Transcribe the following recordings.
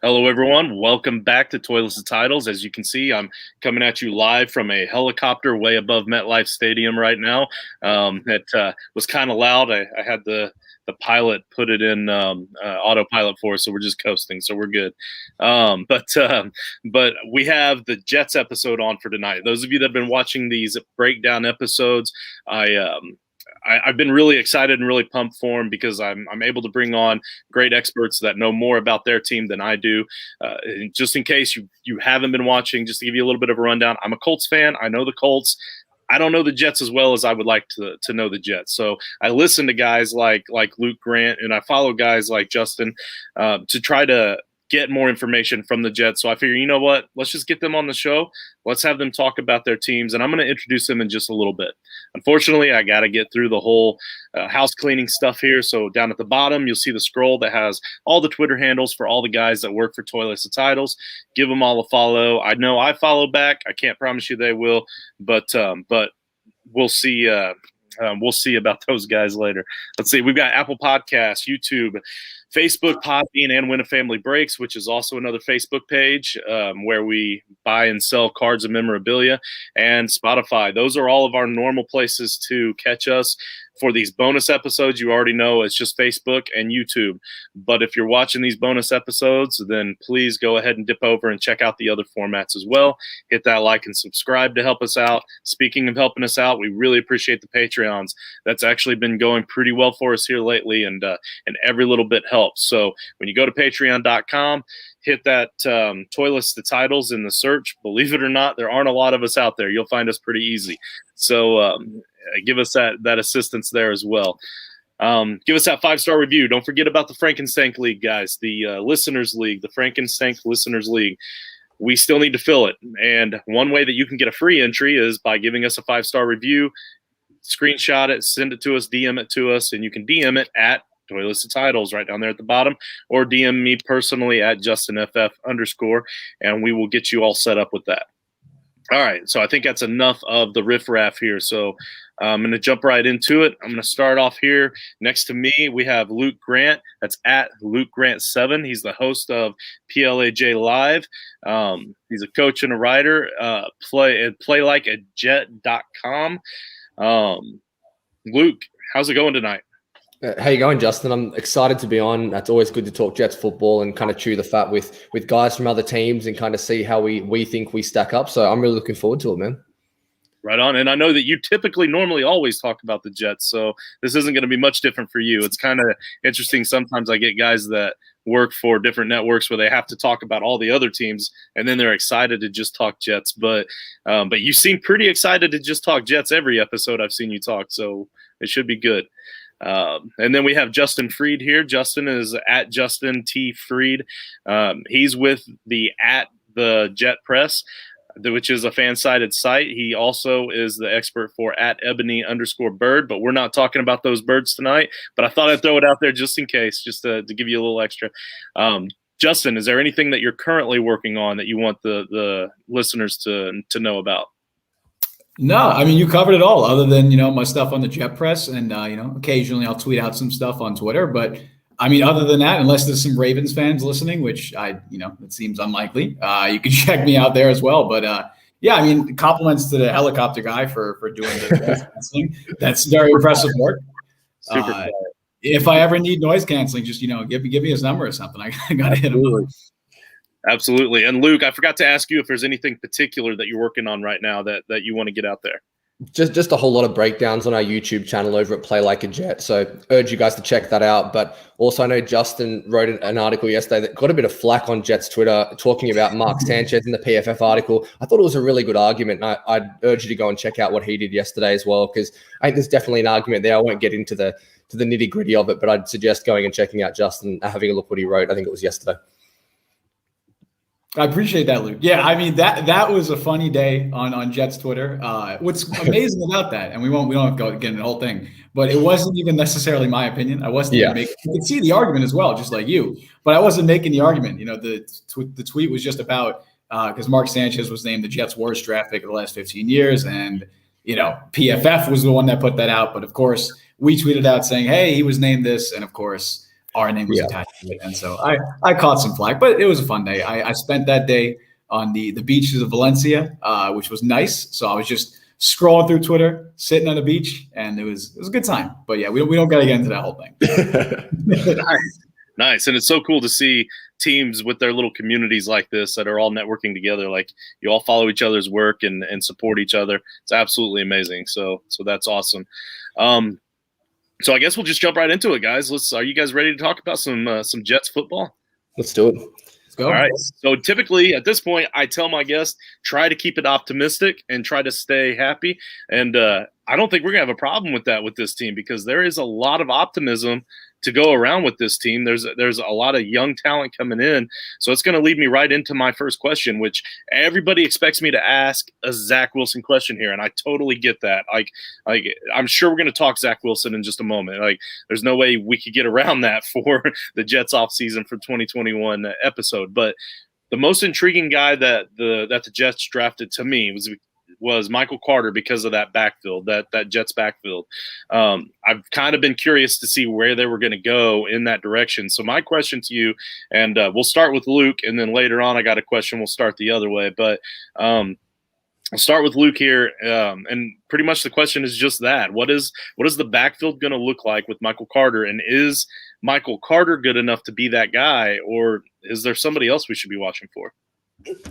Hello, everyone. Welcome back to Toilets and Titles. As you can see, I'm coming at you live from a helicopter way above MetLife Stadium right now. It was kind of loud. I had the pilot put it in autopilot for us, so we're just coasting, so we're good. But we have the Jets episode on for tonight. Those of you that have been watching these breakdown episodes, I've been really excited and really pumped for them because I'm able to bring on great experts that know more about their team than I do. Just in case you haven't been watching, just to give you a little bit of a rundown, I'm a Colts fan. I know the Colts. I don't know the Jets as well as I would like to know the Jets. So I listen to guys like Luke Grant, and I follow guys like Justin to try to get more information from the Jets. So I figure, you know what? Let's just get them on the show. Let's have them talk about their teams, and I'm going to introduce them in just a little bit. Unfortunately, I got to get through the whole house cleaning stuff here. So down at the bottom, you'll see the scroll that has all the Twitter handles for all the guys that work for Toilets and Titles. Give them all a follow. I know I follow back. I can't promise you they will, but we'll see. We'll see about those guys later. Let's see. We've got Apple Podcasts, YouTube, Facebook, Podbean, and Win a Family Breaks, which is also another Facebook page where we buy and sell cards and memorabilia, and Spotify. Those are all of our normal places to catch us. For these bonus episodes, you already know it's just Facebook and YouTube. But if you're watching these bonus episodes, then please go ahead and dip over and check out the other formats as well. Hit that like and subscribe to help us out. Speaking of helping us out, we really appreciate the Patreons. That's actually been going pretty well for us here lately, and every little bit helps. So when you go to patreon.com, hit that Toilets to Titles in the search. Believe it or not, there aren't a lot of us out there. You'll find us pretty easy. So give us that assistance there as well. Give us that 5-star review. Don't forget about the Frankenstank League, guys, the Listeners League, the Frankenstank Listeners League. We still need to fill it. And one way that you can get a free entry is by giving us a 5-star review, screenshot it, send it to us, DM it to us, and you can DM it at Toilets to Titles right down there at the bottom, or DM me personally at JustinFF_, and we will get you all set up with that. All right, so I think that's enough of the riffraff here. So I'm going to jump right into it. I'm going to start off here. Next to me, we have Luke Grant. That's at Luke Grant 7. He's the host of PLAJ Live. He's a coach and a writer. Playlikeajet.com. Luke, how's it going tonight? How you going, Justin? I'm excited to be on. It's always good to talk Jets football and kind of chew the fat with guys from other teams and kind of see how we think we stack up. So I'm really looking forward to it, man. Right on. And I know that you normally always talk about the Jets, so this isn't going to be much different for you. It's kind of interesting. Sometimes I get guys that work for different networks where they have to talk about all the other teams, and then they're excited to just talk Jets. But you seem pretty excited to just talk Jets every episode I've seen you talk, so it should be good. And then we have Justin Freed here. Justin is at Justin T. Freed. He's with the Jet Press, which is a fan-sided site. He also is the expert for at Ebony_Bird, but we're not talking about those birds tonight. But I thought I'd throw it out there just in case, just to give you a little extra. Justin, is there anything that you're currently working on that you want the listeners to know about? No, I mean, you covered it all other than, my stuff on the Jet Press. And, occasionally I'll tweet out some stuff on Twitter. But, I mean, other than that, unless there's some Ravens fans listening, which it seems unlikely, you can check me out there as well. But, yeah, I mean, compliments to the helicopter guy for doing the noise canceling. That's very impressive work. Super if I ever need noise canceling, just, give me his number or something. I got to hit him up. Absolutely. And Luke, I forgot to ask you if there's anything particular that you're working on right now that you want to get out there. Just a whole lot of breakdowns on our YouTube channel over at Play Like a Jet. So urge you guys to check that out. But also I know Justin wrote an article yesterday that got a bit of flack on Jets Twitter talking about Mark Sanchez in the PFF article. I thought it was a really good argument. And I'd urge you to go and check out what he did yesterday as well, because I think there's definitely an argument there. I won't get into the nitty gritty of it, but I'd suggest going and checking out Justin, having a look what he wrote. I think it was yesterday. I appreciate that, Luke. Yeah, I mean that was a funny day on Jets Twitter. What's amazing about that, and we don't have to get into the whole thing, but it wasn't even necessarily my opinion. I wasn't making. You could see the argument as well, just like you, but I wasn't making the argument. The tweet was just about because Mark Sanchez was named the Jets' worst draft pick of the last 15 years, and PFF was the one that put that out. But of course, we tweeted out saying, "Hey, he was named this," and of course, our name was attached to it. And so I caught some flack, but it was a fun day. I spent that day on the beaches of Valencia, which was nice. So I was just scrolling through Twitter, sitting on a beach, and it was a good time. But yeah, we don't got to get into that whole thing. Nice. And it's so cool to see teams with their little communities like this that are all networking together. Like you all follow each other's work and support each other. It's absolutely amazing. So that's awesome. So I guess we'll just jump right into it, guys. Are you guys ready to talk about some Jets football? Let's do it. Let's go. All right. So typically at this point, I tell my guests, try to keep it optimistic and try to stay happy. And I don't think we're going to have a problem with that with this team because there is a lot of optimism to go around with this team. There's a lot of young talent coming in. So it's going to lead me right into my first question, which everybody expects me to ask a Zach Wilson question here. And I totally get that. Like I'm sure we're going to talk Zach Wilson in just a moment. Like there's no way we could get around that for the Jets offseason for 2021 episode. But the most intriguing guy that the Jets drafted to me was Michael Carter because of that backfield, that Jets backfield. I've kind of been curious to see where they were going to go in that direction. So my question to you, and we'll start with Luke, and then later on I got a question. We'll start the other way. But I'll start with Luke here, and pretty much the question is just that. What is the backfield going to look like with Michael Carter, and is Michael Carter good enough to be that guy, or is there somebody else we should be watching for?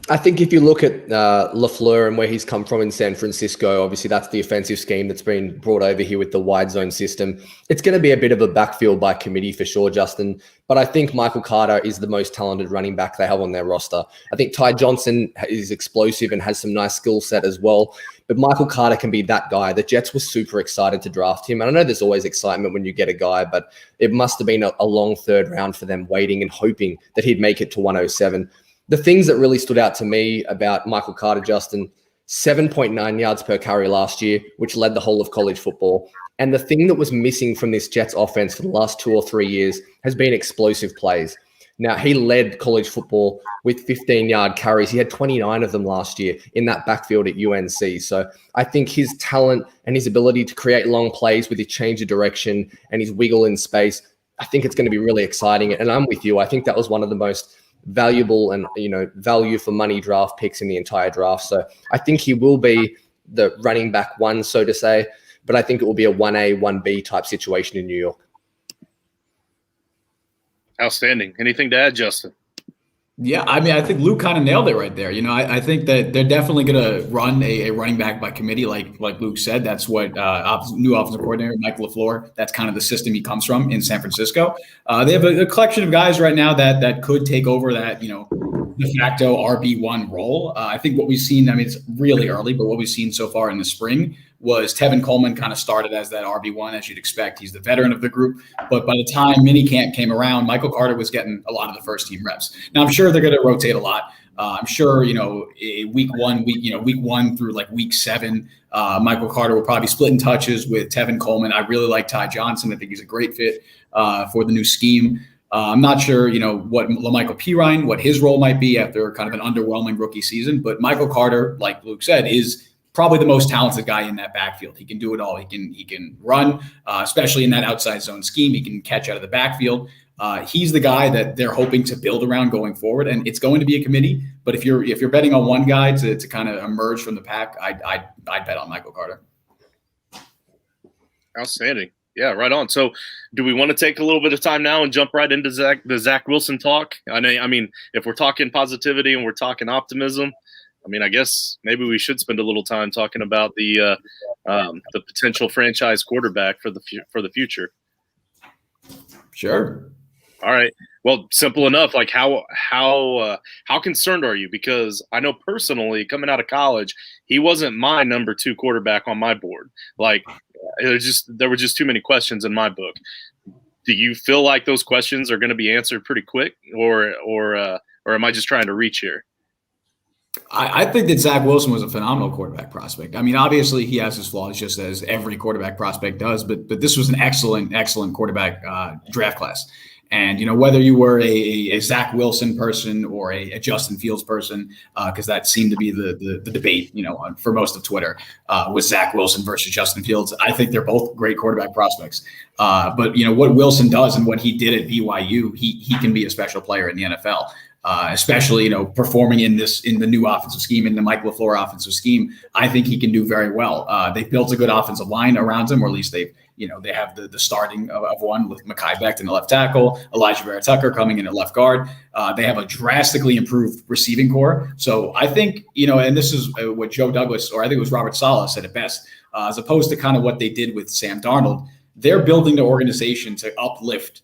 I think if you look at LaFleur and where he's come from in San Francisco, obviously that's the offensive scheme that's been brought over here with the wide zone system. It's going to be a bit of a backfield by committee for sure, Justin. But I think Michael Carter is the most talented running back they have on their roster. I think Ty Johnson is explosive and has some nice skill set as well. But Michael Carter can be that guy. The Jets were super excited to draft him. And I know there's always excitement when you get a guy, but it must have been a long third round for them waiting and hoping that he'd make it to 107. The things that really stood out to me about Michael Carter, Justin, 7.9 yards per carry last year, which led the whole of college football. And the thing that was missing from this Jets offense for the last 2 or 3 years has been explosive plays. Now, he led college football with 15-yard carries. He had 29 of them last year in that backfield at UNC. So I think his talent and his ability to create long plays with his change of direction and his wiggle in space, I think it's going to be really exciting. And I'm with you. I think that was one of the most valuable and value for money draft picks in the entire draft. So I think he will be the running back one, so to say, but I think it will be a 1A, 1B type situation in New York. Outstanding. Anything to add, Justin? Yeah, I mean, I think Luke kind of nailed it right there. I think that they're definitely going to run a running back by committee, like Luke said. That's what new offensive coordinator Mike LaFleur. That's kind of the system he comes from in San Francisco. They have a collection of guys right now that could take over that de facto RB1 role. I think what we've seen. I mean, it's really early, but what we've seen so far in the spring was Tevin Coleman kind of started as that RB1, as you'd expect. He's the veteran of the group. But by the time minicamp came around, Michael Carter was getting a lot of the first team reps. Now, I'm sure they're going to rotate a lot. I'm sure, week one through like week 7, Michael Carter will probably be splitting touches with Tevin Coleman. I really like Ty Johnson. I think he's a great fit for the new scheme. I'm not sure, what LaMichael Pirine, what his role might be after kind of an underwhelming rookie season. But Michael Carter, like Luke said, is probably the most talented guy in that backfield. He can do it all. He can run, especially in that outside zone scheme. He can catch out of the backfield. He's the guy that they're hoping to build around going forward, and it's going to be a committee. But if you're betting on one guy to kind of emerge from the pack, I'd bet on Michael Carter. Outstanding. Yeah, right on. So, do we want to take a little bit of time now and jump right into the Zach Wilson talk? I mean, if we're talking positivity and we're talking optimism, I guess maybe we should spend a little time talking about the potential franchise quarterback for the future. Sure. All right. Well, simple enough. Like how concerned are you? Because I know personally, coming out of college, he wasn't my number 2 quarterback on my board. Like there were just too many questions in my book. Do you feel like those questions are going to be answered pretty quick, or am I just trying to reach here? I think that Zach Wilson was a phenomenal quarterback prospect. I mean, obviously he has his flaws, just as every quarterback prospect does, but this was an excellent quarterback draft class. And, whether you were a Zach Wilson person or a Justin Fields person, because that seemed to be the debate, for most of Twitter, was Zach Wilson versus Justin Fields. I think they're both great quarterback prospects. But, what Wilson does and what he did at BYU, he can be a special player in the NFL. Especially, performing in the new offensive scheme, in the Mike LaFleur offensive scheme. I think he can do very well. They've built a good offensive line around him, or at least they have the starting of one with Mekhi Becton in the left tackle, Elijah Vera Tucker coming in at left guard. They have a drastically improved receiving core. So I think, and this is what Joe Douglas, or I think it was Robert Saleh, said it best, as opposed to kind of what they did with Sam Darnold, they're building the organization to uplift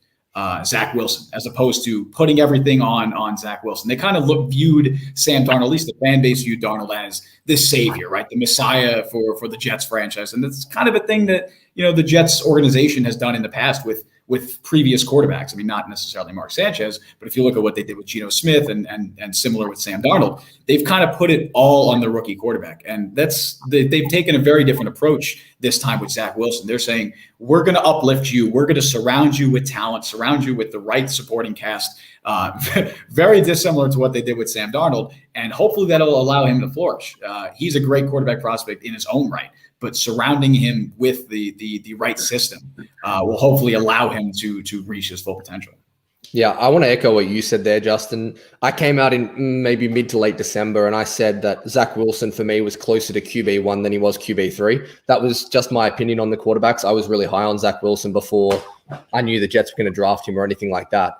Zach Wilson, as opposed to putting everything on Zach Wilson. They kind of viewed Sam Darnold, at least the fan base viewed Darnold as this savior, right? The messiah for the Jets franchise. And that's kind of a thing that, the Jets organization has done in the past with previous quarterbacks. I mean, not necessarily Mark Sanchez, but if you look at what they did with Geno Smith and similar with Sam Darnold, they've kind of put it all on the rookie quarterback. And they've taken a very different approach this time with Zach Wilson. They're saying, we're going to uplift you. We're going to surround you with talent, surround you with the right supporting cast. Very dissimilar to what they did with Sam Darnold. And hopefully that'll allow him to flourish. He's a great quarterback prospect in his own right, but surrounding him with the right system will hopefully allow him to reach his full potential. Yeah, I want to echo what you said there, Justin. I came out in maybe mid to late December, and I said that Zach Wilson for me was closer to QB1 than he was QB3. That was just my opinion on the quarterbacks. I was really high on Zach Wilson before I knew the Jets were going to draft him or anything like that.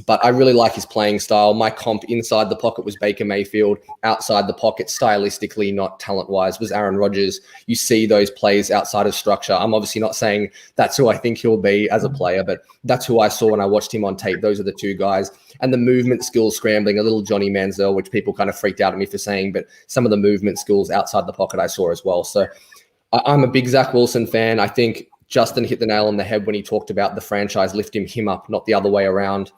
But I really like his playing style. My comp inside the pocket was Baker Mayfield. Outside the pocket, stylistically, not talent-wise, was Aaron Rodgers. You see those plays outside of structure. I'm obviously not saying that's who I think he'll be as a player, but that's who I saw when I watched him on tape. Those are the two guys. And the movement skills, scrambling, a little Johnny Manziel, which people kind of freaked out at me for saying, but some of the movement skills outside the pocket I saw as well. So I'm a big Zach Wilson fan. I think Justin hit the nail on the head when he talked about the franchise lifting him up, not the other way around.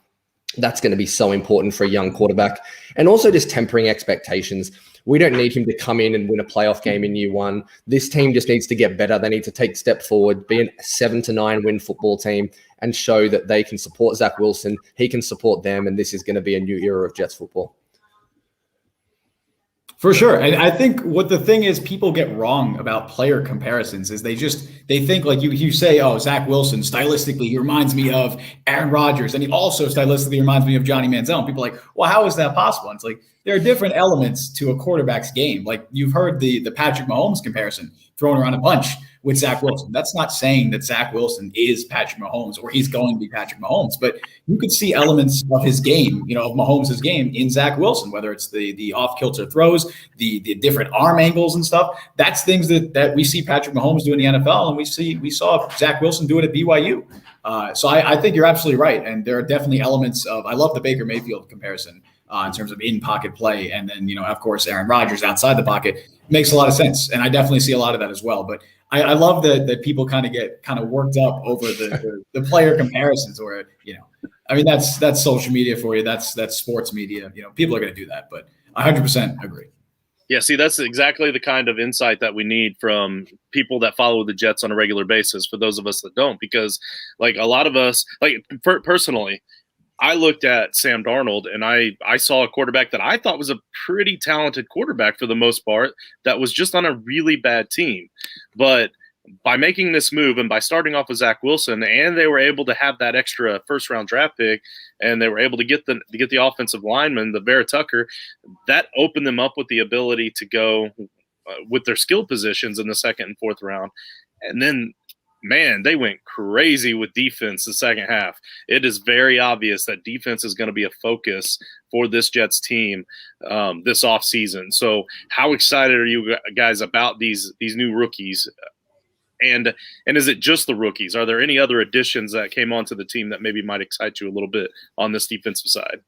That's going to be so important for a young quarterback. And also just tempering expectations. We don't need him to come in and win a playoff game in year one. This team just needs to get better. They need to take a step forward, be a 7-9 win football team, and show that they can support Zach Wilson. He can support them, and this is going to be a new era of Jets football. For sure. And I think what the thing is people get wrong about player comparisons is they think like you say, oh, Zach Wilson, stylistically, he reminds me of Aaron Rodgers. And he also stylistically reminds me of Johnny Manziel. And people are like, well, how is that possible? And it's like, there are different elements to a quarterback's game. Like you've heard the Patrick Mahomes comparison thrown around a bunch with Zach Wilson. That's not saying that Zach Wilson is Patrick Mahomes or he's going to be Patrick Mahomes, but you could see elements of his game, of Mahomes' game in Zach Wilson, whether it's the off-kilter throws, the different arm angles and stuff. That's things that we see Patrick Mahomes do in the NFL, and we saw Zach Wilson do it at BYU. So I think you're absolutely right, and there are definitely elements of – I love the Baker Mayfield comparison in terms of in-pocket play, and then, of course, Aaron Rodgers outside the pocket makes a lot of sense, and I definitely see a lot of that as well. But I love that people kind of get worked up over the player comparisons, or I mean that's social media for you. That's sports media. People are going to do that, but I 100% agree. Yeah, see, that's exactly the kind of insight that we need from people that follow the Jets on a regular basis. For those of us that don't, because like a lot of us, like personally, I looked at Sam Darnold and I saw a quarterback that I thought was a pretty talented quarterback for the most part that was just on a really bad team. But by making this move and by starting off with Zach Wilson, and they were able to have that extra first-round draft pick, and they were able to get the offensive lineman, the Vera Tucker, that opened them up with the ability to go with their skill positions in the second and fourth round. And then man, they went crazy with defense the second half. It is very obvious that defense is going to be a focus for this Jets team this offseason. So how excited are you guys about these new rookies? And is it just the rookies? Are there any other additions that came onto the team that maybe might excite you a little bit on this defensive side?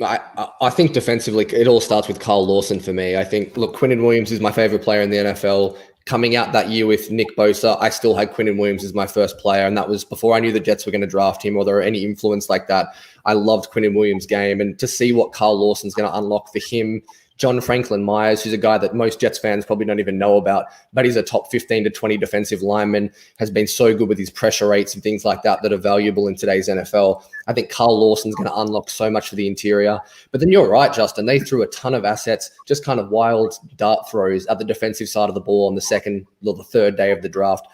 I think defensively, it all starts with Carl Lawson for me. I think, look, Quinnen Williams is my favorite player in the NFL. Coming out that year with Nick Bosa, I still had Quinnen Williams as my first player, and that was before I knew the Jets were going to draft him or there were any influence like that. I loved Quinnen Williams' game, and to see what Carl Lawson's going to unlock for him, John Franklin Myers, who's a guy that most Jets fans probably don't even know about, but he's a top 15 to 20 defensive lineman, has been so good with his pressure rates and things like that are valuable in today's NFL. I think Carl Lawson's going to unlock so much for the interior. But then you're right, Justin. They threw a ton of assets, just kind of wild dart throws at the defensive side of the ball on the second or the third day of the draft.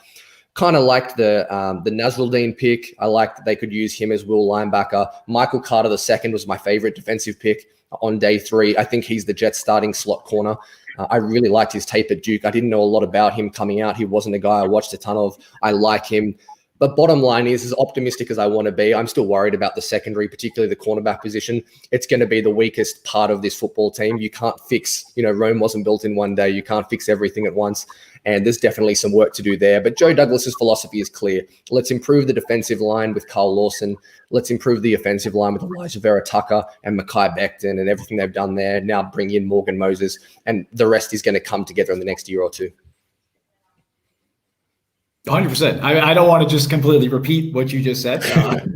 Kind of liked the Nasruddin pick. I liked that they could use him as will linebacker. Michael Carter II was my favorite defensive pick on day 3. I think he's the Jets starting slot corner. I really liked his tape at Duke. I didn't know a lot about him coming out. He wasn't a guy I watched a ton of. I like him. But bottom line is, as optimistic as I want to be, I'm still worried about the secondary, particularly the cornerback position. It's going to be the weakest part of this football team. You can't fix, Rome wasn't built in one day. You can't fix everything at once. And there's definitely some work to do there. But Joe Douglas's philosophy is clear. Let's improve the defensive line with Carl Lawson. Let's improve the offensive line with Elijah Vera Tucker and Mekhi Becton and everything they've done there. Now bring in Morgan Moses. And the rest is going to come together in the next year or two. 100%. I don't want to just completely repeat what you just said,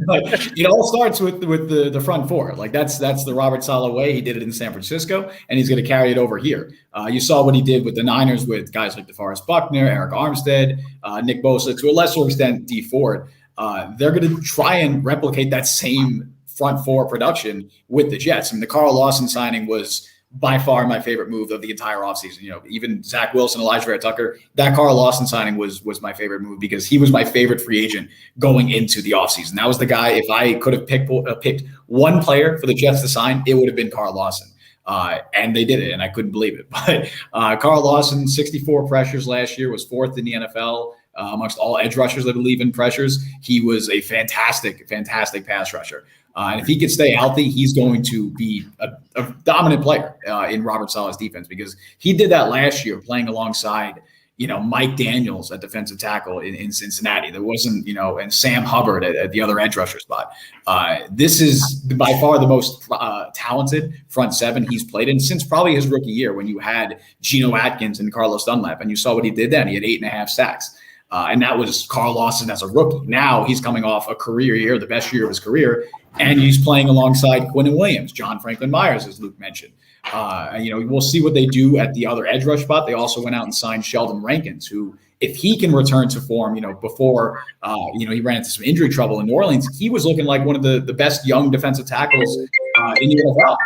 but it all starts with the front four. Like that's the Robert Saleh way. He did it in San Francisco, and he's going to carry it over here. You saw what he did with the Niners with guys like DeForest Buckner, Eric Armstead, Nick Bosa, to a lesser extent, D Ford. They're going to try and replicate that same front four production with the Jets. I mean, the Carl Lawson signing was by far my favorite move of the entire offseason. Even Zach Wilson, Elijah Vera Tucker, that Carl Lawson signing was my favorite move because he was my favorite free agent going into the offseason. That was the guy, if I could have picked one player for the Jets to sign, it would have been Carl Lawson. And they did it, and I couldn't believe it. But Carl Lawson, 64 pressures last year, was 4th in the NFL amongst all edge rushers, I believe, in pressures. He was a fantastic pass rusher. And if he could stay healthy, he's going to be a dominant player in Robert Saleh's defense because he did that last year playing alongside, Mike Daniels at defensive tackle in Cincinnati. There wasn't, and Sam Hubbard at the other edge rusher spot. This is by far the most talented front seven he's played in since probably his rookie year when you had Geno Atkins and Carlos Dunlap, and you saw what he did then. He had 8.5 sacks. And that was Carl Lawson as a rookie. Now he's coming off a career year, the best year of his career, and he's playing alongside Quinnen Williams, John Franklin Myers, as Luke mentioned. We'll see what they do at the other edge rush spot. They also went out and signed Sheldon Rankins, who, if he can return to form, before, he ran into some injury trouble in New Orleans, he was looking like one of the best young defensive tackles in the NFL.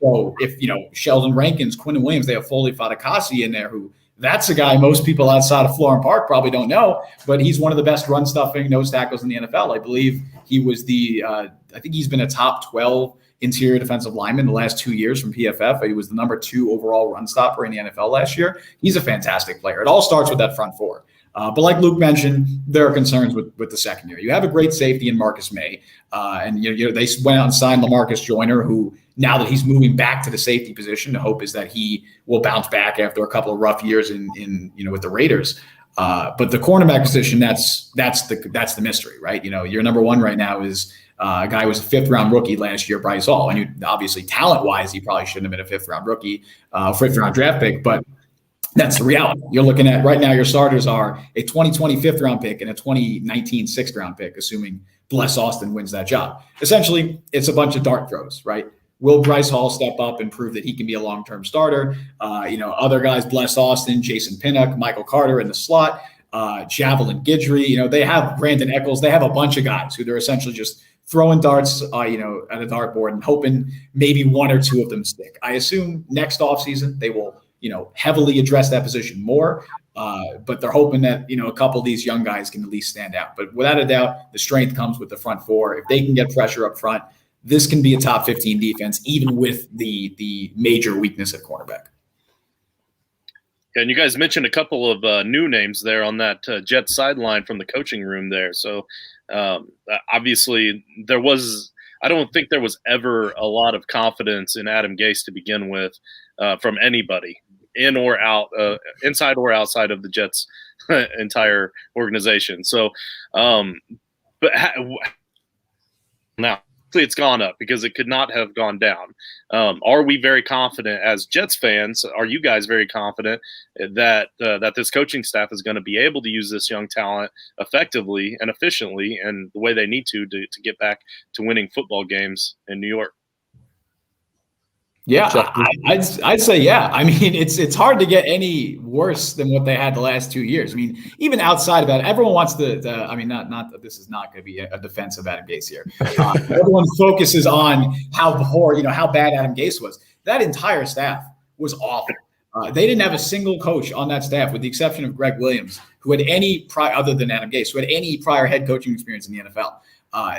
So if, Sheldon Rankins, Quinnen Williams, they have Foley Fatukasi in there who, that's a guy most people outside of Florham Park probably don't know, but he's one of the best run stuffing nose tackles in the NFL. I believe he was I think he's been a top 12 interior defensive lineman the last 2 years from PFF. He was the number 2 overall run stopper in the NFL last year. He's a fantastic player. It all starts with that front four. But like Luke mentioned, there are concerns with the secondary. You have a great safety in Marcus May, and they went out and signed LaMarcus Joyner, who now that he's moving back to the safety position, the hope is that he will bounce back after a couple of rough years in with the Raiders. But the cornerback position, that's the mystery, right? Your number one right now is a guy who was a 5th-round rookie last year, Bryce Hall, and obviously talent-wise, he probably shouldn't have been a 5th-round rookie, 5th-round draft pick, but that's the reality. You're looking at right now, your starters are a 2020 5th-round pick and a 2019 6th-round pick, assuming Bless Austin wins that job. Essentially, it's a bunch of dart throws, right? Will Bryce Hall step up and prove that he can be a long-term starter? Other guys, Bless Austin, Jason Pinnock, Michael Carter in the slot, Javelin Guidry. They have Brandon Eccles. They have a bunch of guys who they're essentially just throwing darts, at a dartboard and hoping maybe 1 or 2 of them stick. I assume next offseason they will, heavily address that position more. But they're hoping that, a couple of these young guys can at least stand out. But without a doubt, the strength comes with the front four. If they can get pressure up front, this can be a top 15 defense, even with the major weakness at cornerback. And you guys mentioned a couple of new names there on that Jets sideline from the coaching room there. So obviously I don't think there was ever a lot of confidence in Adam Gase to begin with from anybody, in or out, inside or outside of the Jets entire organization. So, now it's gone up because it could not have gone down. Are we very confident as Jets fans? Are you guys very confident that this coaching staff is going to be able to use this young talent effectively and efficiently and the way they need to get back to winning football games in New York? Yeah, I'd say yeah. I mean, it's hard to get any worse than what they had the last 2 years. I mean, even outside of that, everyone wants I mean, not that this is not going to be a defense of Adam Gase here. Everyone focuses on how bad Adam Gase was. That entire staff was awful. They didn't have a single coach on that staff, with the exception of Greg Williams, who had other than Adam Gase, who had any prior head coaching experience in the NFL.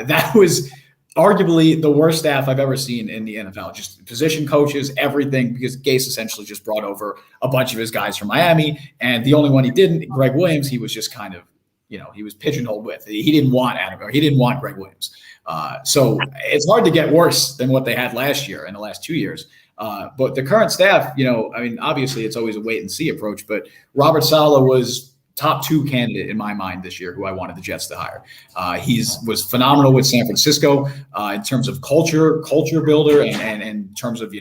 That was arguably the worst staff I've ever seen in the NFL. Just position coaches, everything, because Gase essentially just brought over a bunch of his guys from Miami, and the only one he didn't, Greg Williams, he was just kind of, he was pigeonholed with. He didn't want he didn't want Greg Williams. So it's hard to get worse than what they had last year and the last 2 years. But the current staff, I mean, obviously it's always a wait and see approach, but Robert Saleh was top 2 candidate in my mind this year, who I wanted the Jets to hire. He was phenomenal with San Francisco in terms of culture builder, and in terms of,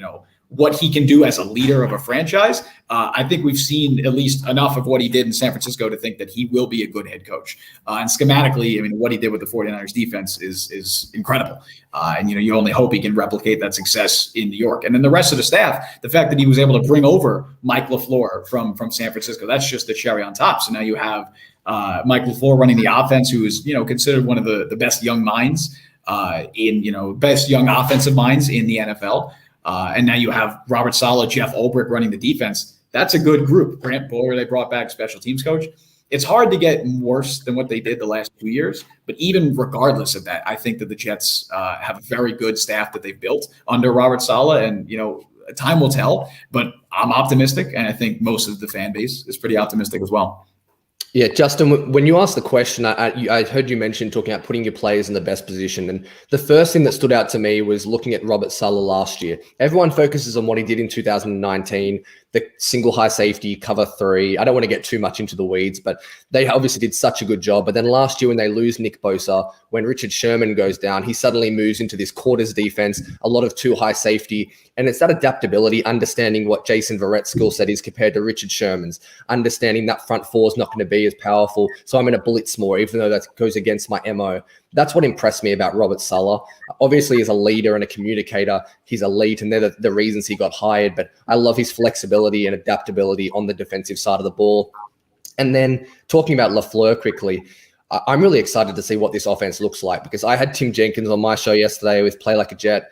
what he can do as a leader of a franchise. I think we've seen at least enough of what he did in San Francisco to think that he will be a good head coach. And schematically, I mean, what he did with the 49ers defense is incredible. And, you only hope he can replicate that success in New York. And then the rest of the staff, the fact that he was able to bring over Mike LaFleur from San Francisco, that's just the cherry on top. So now you have Mike LaFleur running the offense, who is, considered one of the best young minds best young offensive minds in the NFL. And now you have Robert Saleh, Jeff Ulbrich running the defense. That's a good group. Grant Boyer, they brought back special teams coach. It's hard to get worse than what they did the last 2 years. But even regardless of that, I think that the Jets have a very good staff that they've built under Robert Saleh. And, time will tell. But I'm optimistic. And I think most of the fan base is pretty optimistic as well. Yeah, Justin, when you asked the question, I heard you mention talking about putting your players in the best position. And the first thing that stood out to me was looking at Robert Saleh last year. Everyone focuses on what he did in 2019, the single high safety, cover 3. I don't want to get too much into the weeds, but they obviously did such a good job. But then last year when they lose Nick Bosa, when Richard Sherman goes down, he suddenly moves into this quarters defense, a lot of 2 high safety. And it's that adaptability, understanding what Jason Verrett's skill set is compared to Richard Sherman's, understanding that front 4 is not going to be as powerful. So I'm going to blitz more, even though that goes against my MO. That's what impressed me about Robert Saleh. Obviously, as a leader and a communicator, he's elite, and they're the reasons he got hired. But I love his flexibility and adaptability on the defensive side of the ball. And then talking about LaFleur quickly, I'm really excited to see what this offense looks like, because I had Tim Jenkins on my show yesterday with Play Like a Jet,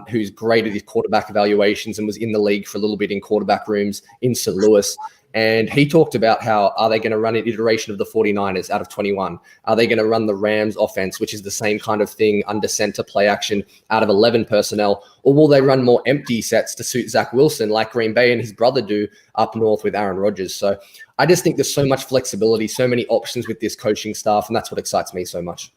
who's great at his quarterback evaluations and was in the league for a little bit in quarterback rooms in St. Louis. And he talked about how, are they going to run an iteration of the 49ers out of 21? Are they going to run the Rams offense, which is the same kind of thing, under center play action out of 11 personnel? Or will they run more empty sets to suit Zach Wilson like Green Bay and his brother do up north with Aaron Rodgers? So I just think there's so much flexibility, so many options with this coaching staff, and that's what excites me so much.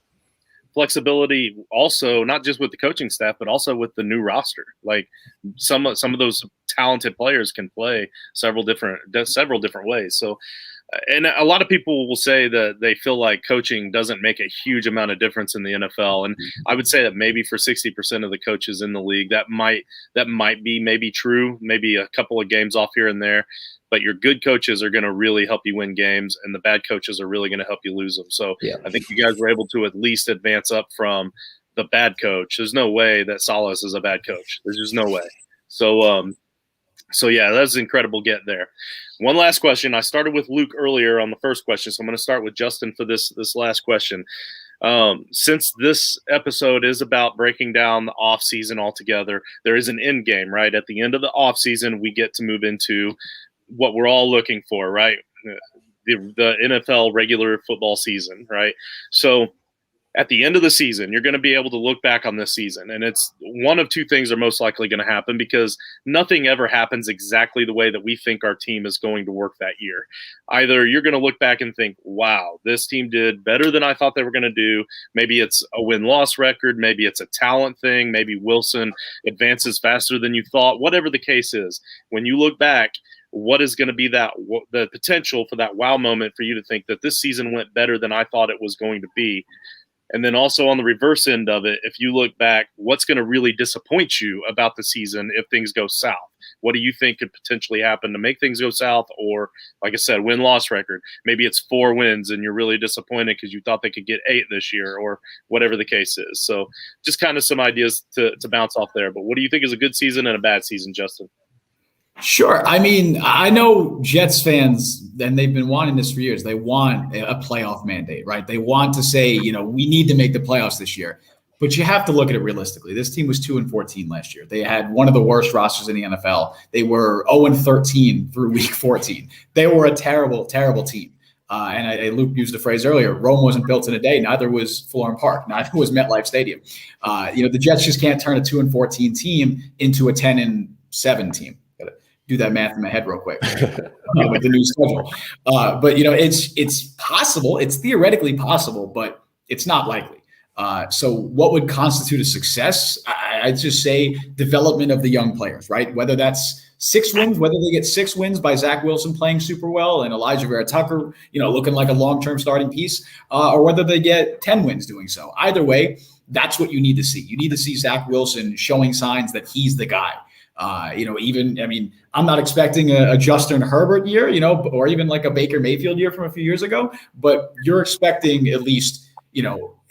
Flexibility also, not just with the coaching staff, but also with the new roster. Like some of those talented players can play several different ways. So, and a lot of people will say that they feel like coaching doesn't make a huge amount of difference in the NFL. And I would say that maybe for 60% of the coaches in the league, that might be maybe true, maybe a couple of games off here and there. But your good coaches are going to really help you win games, and the bad coaches are really going to help you lose them. So yeah. I think you guys were able to at least advance up from the bad coach. There's no way that Saleh is a bad coach. There's just no way. So yeah, that's an incredible get there. One last question. I started with Luke earlier on the first question, so I'm going to start with Justin for this last question. Since this episode is about breaking down the offseason altogether, there is an end game, right? At the end of the offseason, we get to move into what we're all looking for, right? The NFL regular football season, right? So at the end of the season, you're going to be able to look back on this season, and it's one of two things are most likely going to happen, because nothing ever happens exactly the way that we think our team is going to work that year. Either you're going to look back and think, wow, this team did better than I thought they were going to do. Maybe it's a win-loss record. Maybe it's a talent thing. Maybe Wilson advances faster than you thought. Whatever the case is, when you look back, what is going to be the potential for that wow moment for you to think that this season went better than I thought it was going to be? And then also on the reverse end of it, if you look back, what's going to really disappoint you about the season if things go south? What do you think could potentially happen to make things go south? Or, like I said, win-loss record. Maybe it's 4 wins and you're really disappointed because you thought they could get 8 this year, or whatever the case is. So just kind of some ideas to bounce off there. But what do you think is a good season and a bad season, Justin? Sure. I mean, I know Jets fans, and they've been wanting this for years. They want a playoff mandate, right? They want to say, we need to make the playoffs this year. But you have to look at it realistically. This team was 2-14 last year. They had one of the worst rosters in the NFL. They were 0-13 through week 14. They were a terrible, terrible team. And Luke used the phrase earlier, Rome wasn't built in a day. Neither was Florham Park. Neither was MetLife Stadium. The Jets just can't turn a 2-14 team into a 10-7 team. Gotta do that math in my head real quick with the new schedule. But it's possible. It's theoretically possible, but it's not likely. So what would constitute a success? I'd just say development of the young players, right? Whether that's 6 wins, whether they get 6 wins by Zach Wilson playing super well and Elijah Vera Tucker, looking like a long-term starting piece, or whether they get 10 wins doing so. Either way, that's what you need to see. You need to see Zach Wilson showing signs that he's the guy. I'm not expecting a Justin Herbert year, or even like a Baker Mayfield year from a few years ago, but you're expecting at least,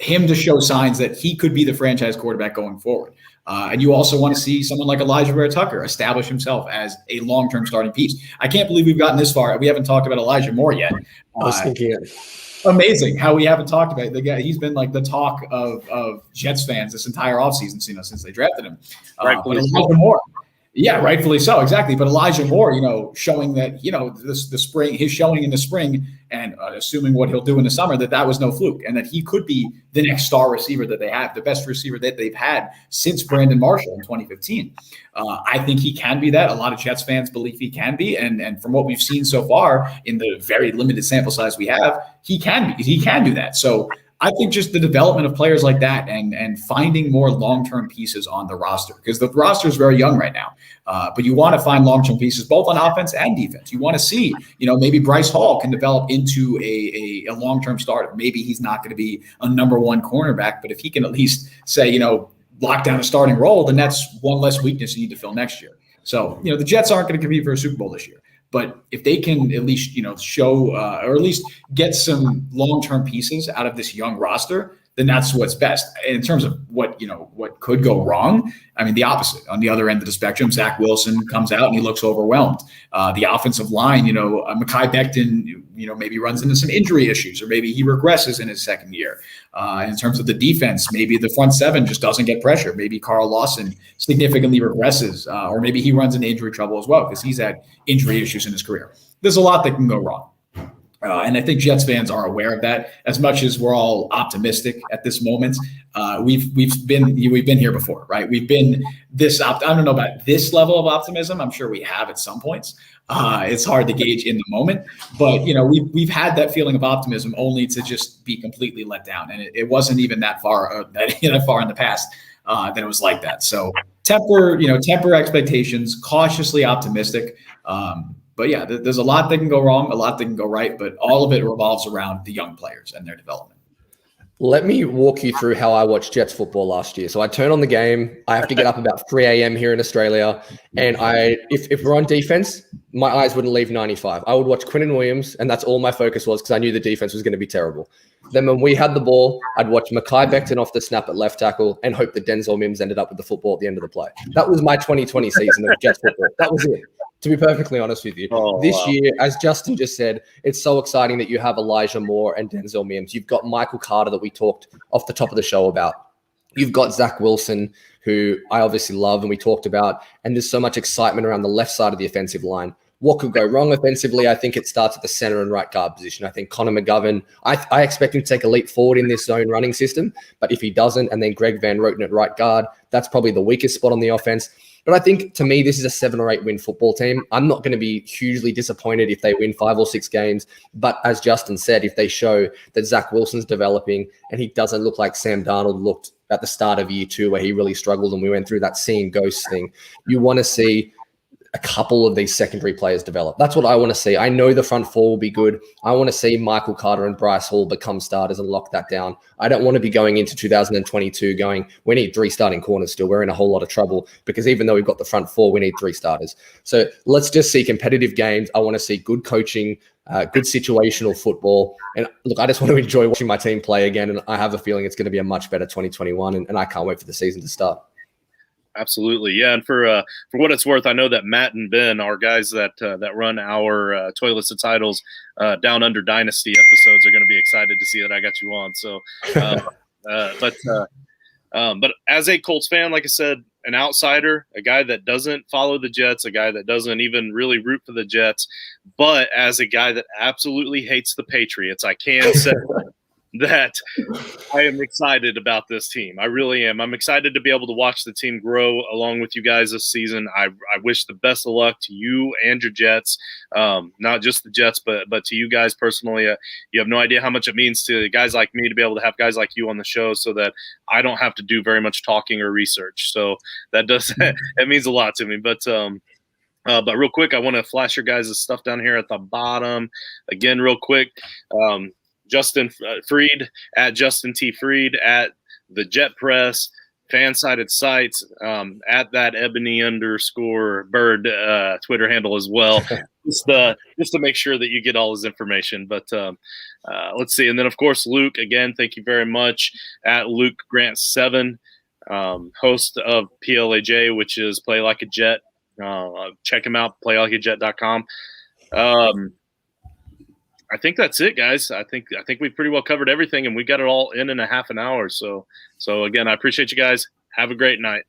him to show signs that he could be the franchise quarterback going forward. And you also want to see someone like Elijah Vera Tucker establish himself as a long-term starting piece. I can't believe we've gotten this far. We haven't talked about Elijah Moore yet. I was thinking it. Amazing how we haven't talked about it. The guy, he's been like the talk of Jets fans this entire offseason, since they drafted him. Elijah Moore. Yeah, rightfully so. Exactly. But Elijah Moore, showing that, the spring, his showing in the spring and assuming what he'll do in the summer, that was no fluke and that he could be the next star receiver that they have, the best receiver that they've had since Brandon Marshall in 2015. I think he can be that. A lot of Jets fans believe he can be. And from what we've seen so far in the very limited sample size we have, he can do that. So I think just the development of players like that and finding more long-term pieces on the roster, because the roster is very young right now. But you want to find long-term pieces both on offense and defense. You want to see, maybe Bryce Hall can develop into a long-term starter. Maybe he's not going to be a number 1 cornerback, but if he can at least say, lock down a starting role, then that's one less weakness you need to fill next year. So, the Jets aren't going to compete for a Super Bowl this year. But if they can at least, show or at least get some long-term pieces out of this young roster, then that's what's best. In terms of what could go wrong, the opposite. On the other end of the spectrum, Zach Wilson comes out and he looks overwhelmed. The offensive line, Mekhi Becton, maybe runs into some injury issues, or maybe he regresses in his second year. In terms of the defense, maybe the front 7 just doesn't get pressure. Maybe Carl Lawson significantly regresses, or maybe he runs into injury trouble as well because he's had injury issues in his career. There's a lot that can go wrong. And I think Jets fans are aware of that. As much as we're all optimistic at this moment, we've been here before, right? We've been this. I don't know about this level of optimism. I'm sure we have at some points. It's hard to gauge in the moment, but we've had that feeling of optimism only to just be completely let down. And it wasn't even that far in the past that it was like that. So temper expectations, cautiously optimistic. But yeah, there's a lot that can go wrong, a lot that can go right, but all of it revolves around the young players and their development. Let me walk you through how I watched Jets football last year. So I turn on the game. I have to get up about 3 a.m. here in Australia. And if we're on defense, my eyes wouldn't leave 95. I would watch Quinnen Williams, and that's all my focus was because I knew the defense was going to be terrible. Then when we had the ball, I'd watch Mekhi Becton off the snap at left tackle and hope that Denzel Mims ended up with the football at the end of the play. That was my 2020 season of Jets football. That was it. To be perfectly honest with you, this year, as Justin just said, it's so exciting that you have Elijah Moore and Denzel Mims. You've got Michael Carter that we talked off the top of the show about. You've got Zach Wilson, who I obviously love and we talked about, and there's so much excitement around the left side of the offensive line. What could go wrong offensively? I think it starts at the center and right guard position. I think Connor McGovern, I expect him to take a leap forward in this zone running system, but if he doesn't, and then Greg Van Roten at right guard, that's probably the weakest spot on the offense. But I think, to me, this is a 7 or 8 win football team. I'm not going to be hugely disappointed if they win 5 or 6 games. But as Justin said, if they show that Zach Wilson's developing and he doesn't look like Sam Darnold looked at the start of year 2 where he really struggled and we went through that seeing ghosts thing, you want to see a couple of these secondary players develop. That's what I want to see. I know the front four will be good. I want to see Michael Carter and Bryce Hall become starters and lock that down. I don't want to be going into 2022 going, we need 3 starting corners still. We're in a whole lot of trouble because even though we've got the front four, we need 3 starters. So let's just see competitive games. I want to see good coaching, good situational football. And look, I just want to enjoy watching my team play again. And I have a feeling it's going to be a much better 2021. And I can't wait for the season to start. Absolutely, yeah. And for what it's worth, I know that Matt and Ben are guys that run our Toilets and Titles Down Under Dynasty episodes are going to be excited to see that I got you on. So, but as a Colts fan, like I said, an outsider, a guy that doesn't follow the Jets, a guy that doesn't even really root for the Jets, but as a guy that absolutely hates the Patriots, I can say that I am excited about this team. I really am. I'm excited to be able to watch the team grow along with you guys this season. I wish the best of luck to you and your Jets, not just the Jets, but to you guys personally. You have no idea how much it means to guys like me to be able to have guys like you on the show so that I don't have to do very much talking or research. So that does it means a lot to me. But real quick, I want to flash your guys' stuff down here at the bottom. Again, real quick, Justin Freed at Justin T. Freed at the Jet Press, Fansided Sites, at that Ebony _ Bird Twitter handle as well, just to make sure that you get all his information. But let's see. And then, of course, Luke, again, thank you very much, at Luke Grant 7, host of PLAJ, which is Play Like a Jet. Check him out, playlikeajet.com. I think that's it, guys. I think we've pretty well covered everything, and we got it all in a half an hour. So again, I appreciate you guys. Have a great night.